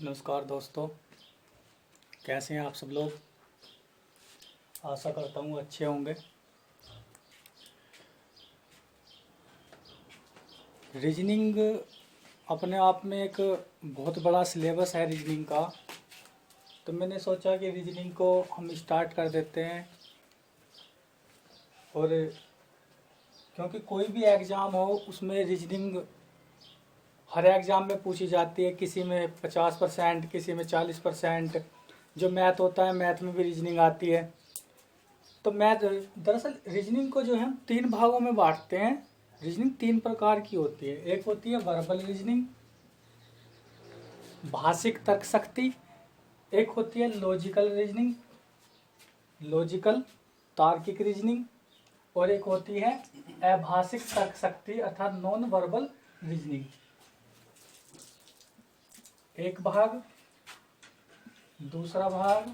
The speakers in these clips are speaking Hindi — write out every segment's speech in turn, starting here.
नमस्कार दोस्तों, कैसे हैं आप सब लोग। आशा करता हूँ अच्छे होंगे। रीजनिंग अपने आप में एक बहुत बड़ा सिलेबस है रीजनिंग का। तो मैंने सोचा कि रीजनिंग को हम स्टार्ट कर देते हैं। और क्योंकि कोई भी एग्ज़ाम हो उसमें रीजनिंग हर एग्ज़ाम में पूछी जाती है, किसी में 50%, किसी में 40%। जो मैथ होता है, मैथ में भी रीजनिंग आती है। तो मैथ दरअसल रीजनिंग को जो है हम 3 भागों में बांटते हैं। रीजनिंग 3 प्रकार की होती है। एक होती है वर्बल रीजनिंग, भाषिक तर्क शक्ति। एक होती है लॉजिकल रीजनिंग, लॉजिकल तार्किक रीजनिंग। और एक होती है अभाषिक तर्क शक्ति अर्थात नॉन वर्बल रीजनिंग। एक भाग, दूसरा भाग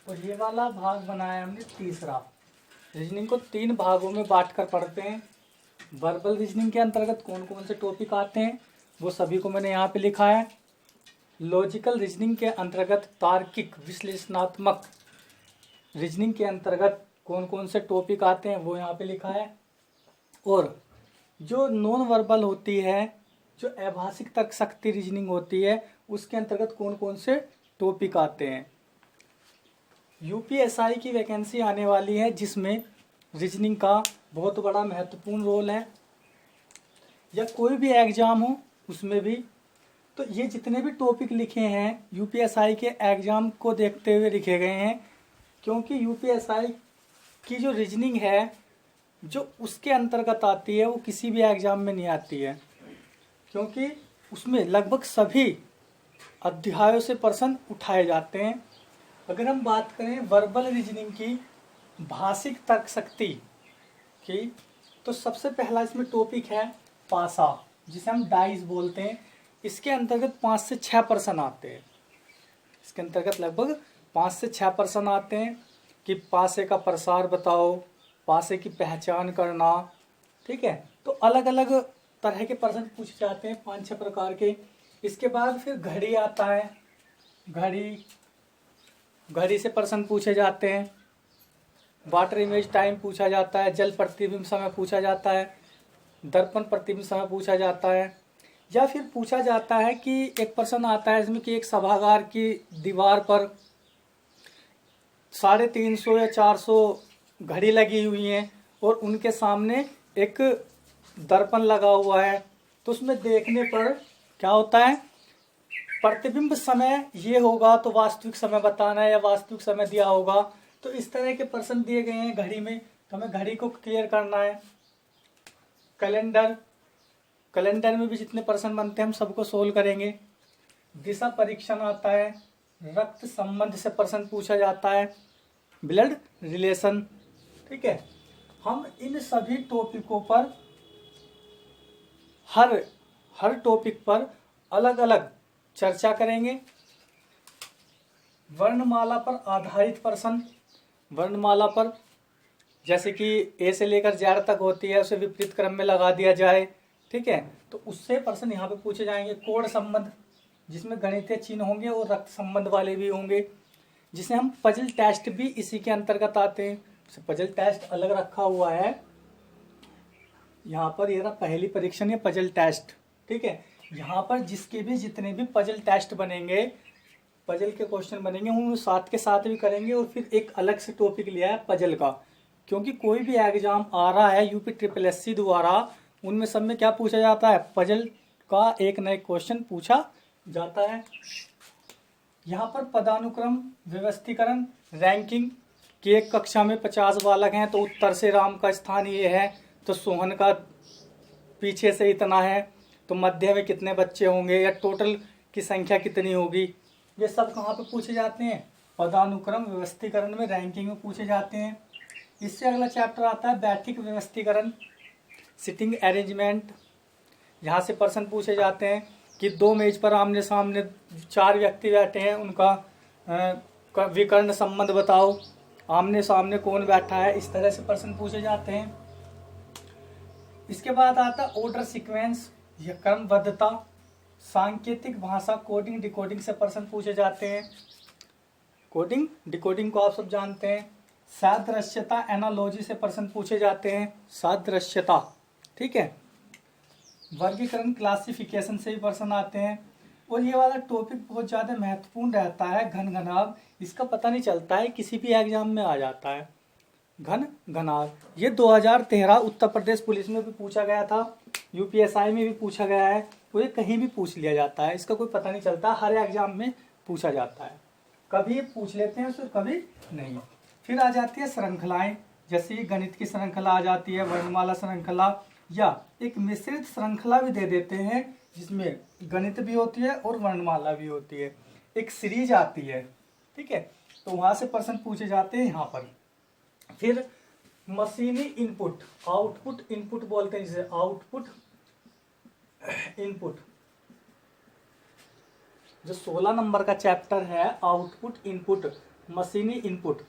और ये वाला भाग बनाया हमने तीसरा। रीजनिंग को 3 भागों में बांटकर पढ़ते हैं। वर्बल रीजनिंग के अंतर्गत कौन कौन से टॉपिक आते हैं वो सभी को मैंने यहाँ पे लिखा है। लॉजिकल रीजनिंग के अंतर्गत तार्किक विश्लेषणात्मक रीजनिंग के अंतर्गत कौन कौन से टॉपिक आते हैं वो यहाँ पे लिखा है। और जो नॉन वर्बल होती है, जो अभाषिक तर्क शक्ति रीजनिंग होती है, उसके अंतर्गत कौन कौन से टॉपिक आते हैं। यूपीएसआई की वैकेंसी आने वाली है जिसमें रीजनिंग का बहुत बड़ा महत्वपूर्ण रोल है, या कोई भी एग्जाम हो उसमें भी। तो ये जितने भी टॉपिक लिखे हैं यूपीएसआई के एग्जाम को देखते हुए लिखे गए हैं, क्योंकि यूपीएसआई की जो रीजनिंग है जो उसके अंतर्गत आती है वो किसी भी एग्जाम में नहीं आती है, क्योंकि उसमें लगभग सभी अध्यायों से प्रश्न उठाए जाते हैं। अगर हम बात करें वर्बल रीजनिंग की, भाषिक तर्क शक्ति की, तो सबसे पहला इसमें टॉपिक है पासा, जिसे हम डाइस बोलते हैं। इसके अंतर्गत 5 से 6 प्रश्न आते हैं। इसके अंतर्गत लगभग 5 से 6 प्रश्न आते हैं कि पासे का प्रसार बताओ, पासे की पहचान करना। ठीक है, तो अलग अलग तरह के प्रश्न पूछे जाते हैं, 5-6 प्रकार के। इसके बाद फिर घड़ी आता है। घड़ी से प्रश्न पूछे जाते हैं। वाटर इमेज टाइम पूछा जाता है, जल प्रतिबिंब समय पूछा जाता है, दर्पण प्रतिबिंब समय पूछा जाता है। या फिर पूछा जाता है कि एक प्रश्न आता है इसमें कि एक सभागार की दीवार पर 350 या 400 घड़ी लगी हुई हैं और उनके सामने एक दर्पण लगा हुआ है। तो उसमें देखने पर क्या होता है, प्रतिबिंब समय ये होगा तो वास्तविक समय बताना है, या वास्तविक समय दिया होगा। तो इस तरह के प्रश्न दिए गए हैं घड़ी में, तो हमें घड़ी को क्लियर करना है। कैलेंडर में भी जितने प्रश्न बनते हैं हम सबको सोल्व करेंगे। दिशा परीक्षण आता है, रक्त संबंध से प्रश्न पूछा जाता है, ब्लड रिलेशन। ठीक है, हम इन सभी टॉपिकों पर हर टॉपिक पर अलग अलग चर्चा करेंगे। वर्णमाला पर आधारित प्रश्न, वर्णमाला पर जैसे कि ए से लेकर जेड तक होती है उसे विपरीत क्रम में लगा दिया जाए। ठीक है, तो उससे प्रश्न यहाँ पे पूछे जाएंगे। कोण संबंध, जिसमें गणितीय चिन्ह होंगे और रक्त संबंध वाले भी होंगे, जिसे हम पजल टेस्ट भी इसी के अंतर्गत आते हैं। पजल टेस्ट अलग रखा हुआ है यहाँ पर, ये रहा पहली परीक्षण, ये पजल टेस्ट। ठीक है, यहाँ पर जिसके भी जितने भी पजल टेस्ट बनेंगे, पजल के क्वेश्चन बनेंगे, उन साथ के साथ भी करेंगे। और फिर एक अलग से टॉपिक लिया है पजल का, क्योंकि कोई भी एग्जाम आ रहा है यूपी SSSC द्वारा, उनमें सब में क्या पूछा जाता है, पजल का एक नए क्वेश्चन पूछा जाता है। यहाँ पर पदानुक्रम, व्यवस्थीकरण, रैंकिंग कि एक कक्षा में 50 बालक हैं तो उत्तर से राम का स्थान ये है, तो सोहन का पीछे से इतना है, तो मध्य में कितने बच्चे होंगे, या टोटल की संख्या कितनी होगी। ये सब कहाँ पे पूछे जाते हैं, पदानुक्रम व्यवस्थीकरण में, रैंकिंग में पूछे जाते हैं। इससे अगला चैप्टर आता है बैठक व्यवस्थीकरण, सिटिंग अरेंजमेंट। यहाँ से प्रश्न पूछे जाते हैं कि 2 मेज पर आमने सामने 4 व्यक्ति बैठे हैं, उनका विकर्ण संबंध बताओ, आमने सामने कौन बैठा है। इस तरह से प्रश्न पूछे जाते हैं। इसके बाद आता ऑर्डर सीक्वेंस, यह क्रमबद्धता। सांकेतिक भाषा कोडिंग डिकोडिंग से प्रश्न पूछे जाते हैं। कोडिंग डिकोडिंग को आप सब जानते हैं। सादृश्यता एनालॉजी से प्रश्न पूछे जाते हैं, सादृश्यता, ठीक है। वर्गीकरण क्लासिफिकेशन से भी प्रश्न आते हैं। और ये वाला टॉपिक बहुत ज़्यादा महत्वपूर्ण रहता है, घन घनाभ। इसका पता नहीं चलता है, किसी भी एग्जाम में आ जाता है घन घनाभ। ये 2013 उत्तर प्रदेश पुलिस में भी पूछा गया था, यूपीएसआई में भी पूछा गया है, वो ये कहीं भी पूछ लिया जाता है, इसका कोई पता नहीं चलता, हर एग्जाम में पूछा जाता है। कभी पूछ लेते हैं फिर कभी नहीं। फिर आ जाती है श्रृंखलाएं, जैसे गणित की श्रृंखला आ जाती है, वर्णमाला श्रृंखला, या एक मिश्रित श्रृंखला भी दे देते हैं जिसमें गणित भी होती है और वर्णमाला भी होती है, एक सीरीज आती है, ठीक है। तो वहां से प्रश्न पूछे जाते हैं यहाँ पर। फिर मशीनी इनपुट, आउटपुट इनपुट बोलते हैं जिसे, आउटपुट इनपुट, जो 16 नंबर का चैप्टर है आउटपुट इनपुट, मशीनी इनपुट।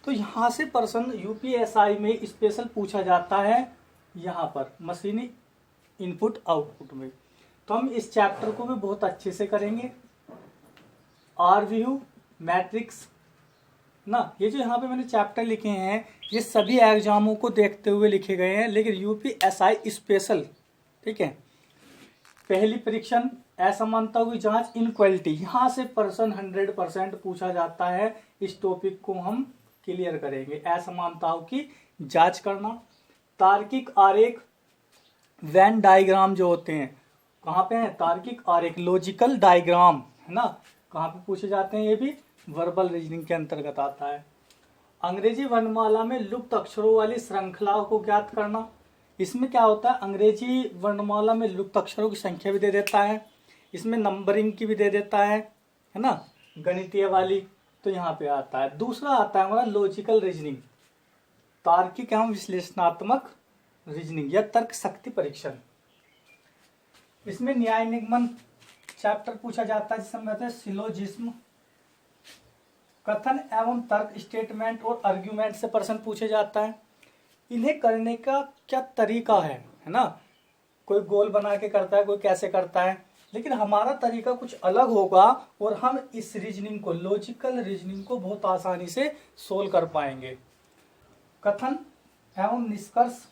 तो यहाँ से प्रश्न यूपीएसआई में स्पेशल पूछा जाता है, यहाँ पर मशीनी इनपुट आउटपुट में। तो हम इस चैप्टर को भी बहुत अच्छे से करेंगे। आरव्यू मैट्रिक्स ना, ये जो यहाँ पे मैंने चैप्टर लिखे हैं ये सभी एग्जामों को देखते हुए लिखे गए हैं, लेकिन यूपीएसआई स्पेशल, ठीक है। पहली परीक्षण असमानताओं की जांच, इनक्वालिटी, यहाँ से प्रश्न 100% पूछा जाता है। इस टॉपिक को हम क्लियर करेंगे। असमानताओं की जांच करना, तार्किक आरेख, वेन डायग्राम जो होते हैं, कहाँ पे है तार्किक आरेख, लॉजिकल डायग्राम, है ना, कहाँ पे पूछे जाते हैं, ये भी वर्बल रीजनिंग के अंतर्गत आता है। अंग्रेजी वर्णमाला में लुप्त अक्षरों वाली श्रृंखलाओं को ज्ञात करना, इसमें क्या होता है, अंग्रेजी वर्णमाला में लुप्त अक्षरों की संख्या भी दे देता है, इसमें नंबरिंग की भी दे देता है ना, गणितीय वाली, तो यहाँ पे आता है। दूसरा आता है हमारा लॉजिकल रीजनिंग, तार्किक एवं विश्लेषणात्मक रीजनिंग या तर्क शक्ति परीक्षण। इसमें न्याय निगमन चैप्टर पूछा जाता है, जिसमें कहते हैं सिलोजिज्म, कथन एवं तर्क, स्टेटमेंट और आर्ग्यूमेंट से प्रश्न पूछे जाता है। इन्हें करने का क्या तरीका है ना, कोई गोल बना के करता है, कोई कैसे करता है, लेकिन हमारा तरीका कुछ अलग होगा और हम इस रीजनिंग को, लॉजिकल रीजनिंग को बहुत आसानी से सोल्व कर पाएंगे। कथन एवं निष्कर्ष,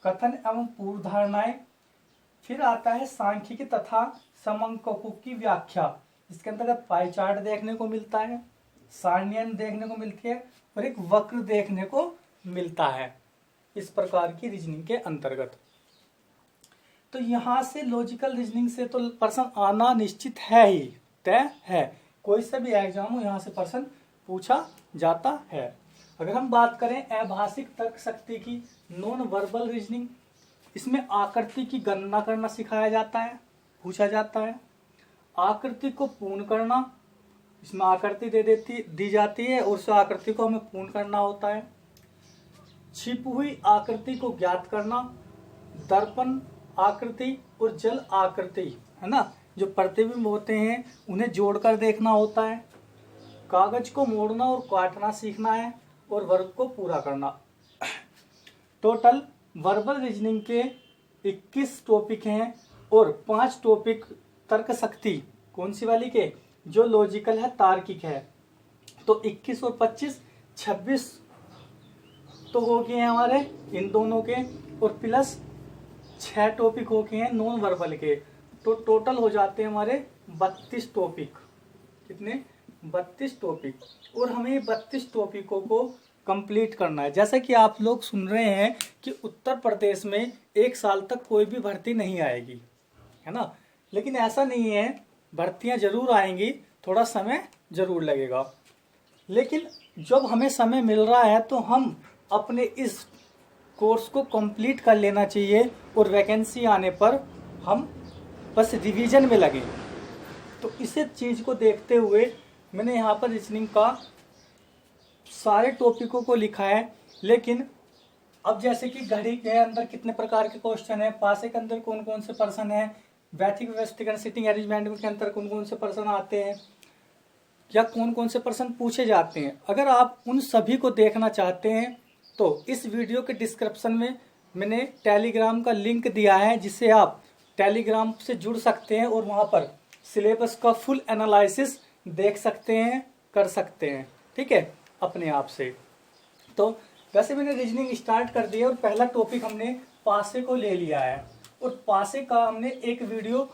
कथन एवं पूर्व धारणाएं। फिर आता है सांख्यिकी तथा समंककों की व्याख्या, इसके अंतर्गत पाई चार्ट देखने को मिलता है, सारणियां देखने को मिलती है और एक वक्र देखने को मिलता है, इस प्रकार की रीजनिंग के अंतर्गत। तो यहाँ से लॉजिकल रीजनिंग से तो प्रश्न आना निश्चित है ही, तय है, कोई सा भी एग्जाम हो यहाँ से प्रश्न पूछा जाता है। अगर हम बात करें अभाषिक तर्क शक्ति की, नॉन वर्बल रीजनिंग, इसमें आकृति की गणना करना सिखाया जाता है, पूछा जाता है। आकृति को पूर्ण करना, इसमें आकृति दी जाती है और उस आकृति को हमें पूर्ण करना होता है। छिपी हुई आकृति को ज्ञात करना, दर्पण आकृति और जल आकृति, है ना, जो प्रतिबिंब होते हैं उन्हें जोड़कर देखना होता है। कागज को मोड़ना और काटना सीखना है और वर्ग को पूरा करना। टोटल वर्बल रीजनिंग के 21 टॉपिक हैं और 5 टॉपिक तर्क शक्ति, कौन सी वाली के, जो लॉजिकल है, तार्किक है। तो 21 और 25 26 तो हो गए हैं हमारे इन दोनों के, और प्लस 6 टॉपिक हो गए हैं नॉन वर्बल के, तो टोटल हो जाते हैं हमारे 32 टॉपिक। कितने? 32 टॉपिक। और हमें 32 टॉपिकों को कंप्लीट करना है। जैसा कि आप लोग सुन रहे हैं कि उत्तर प्रदेश में 1 साल तक कोई भी भर्ती नहीं आएगी, है ना, लेकिन ऐसा नहीं है, भर्तियां जरूर आएंगी, थोड़ा समय जरूर लगेगा, लेकिन जब हमें समय मिल रहा है तो हम अपने इस कोर्स को कंप्लीट कर लेना चाहिए और वैकेंसी आने पर हम बस रिवीजन में लगे। तो इसे चीज़ को देखते हुए मैंने यहाँ पर रीजनिंग का सारे टॉपिकों को लिखा है। लेकिन अब जैसे कि घड़ी के अंदर कितने प्रकार के क्वेश्चन है, पासे के अंदर कौन कौन से पर्सन है, बैठक व्यवस्थीकरण सिटिंग अरेंजमेंट के अंदर कौन कौन से पर्सन आते हैं, या कौन कौन से प्रश्न पूछे जाते हैं, अगर आप उन सभी को देखना चाहते हैं तो इस वीडियो के डिस्क्रिप्शन में मैंने टेलीग्राम का लिंक दिया है, जिससे आप टेलीग्राम से जुड़ सकते हैं और वहाँ पर सिलेबस का फुल एनालिसिस देख सकते हैं, कर सकते हैं, ठीक है, अपने आप से। तो वैसे मैंने रीजनिंग स्टार्ट कर दिया और पहला टॉपिक हमने पासे को ले लिया है और पासे का हमने एक वीडियो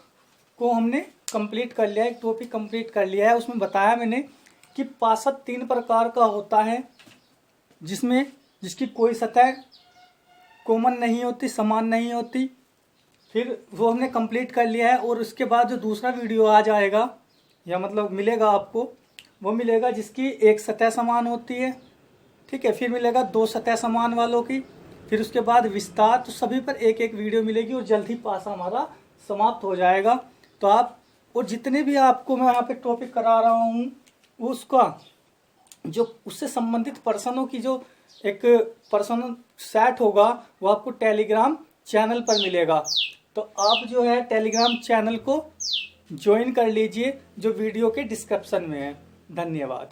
को हमने कंप्लीट कर लिया, एक टॉपिक कंप्लीट कर लिया है। उसमें बताया मैंने कि पासा 3 प्रकार का होता है, जिसकी कोई सतह कॉमन नहीं होती, समान नहीं होती। फिर वो हमने कंप्लीट कर लिया है और उसके बाद जो दूसरा वीडियो आ जाएगा या मतलब मिलेगा आपको, वो मिलेगा जिसकी एक सतह समान होती है, ठीक है। फिर मिलेगा 2 सतह समान वालों की, फिर उसके बाद विस्तार। तो सभी पर एक एक वीडियो मिलेगी और जल्द ही पासा हमारा समाप्त हो जाएगा। तो आप और जितने भी आपको मैं यहाँ पे टॉपिक करा रहा हूँ उसका जो उससे संबंधित पर्सनों की जो एक पर्सनल सेट होगा वो आपको टेलीग्राम चैनल पर मिलेगा। तो आप जो है टेलीग्राम चैनल को ज्वाइन कर लीजिए जो वीडियो के डिस्क्रिप्शन में है। धन्यवाद।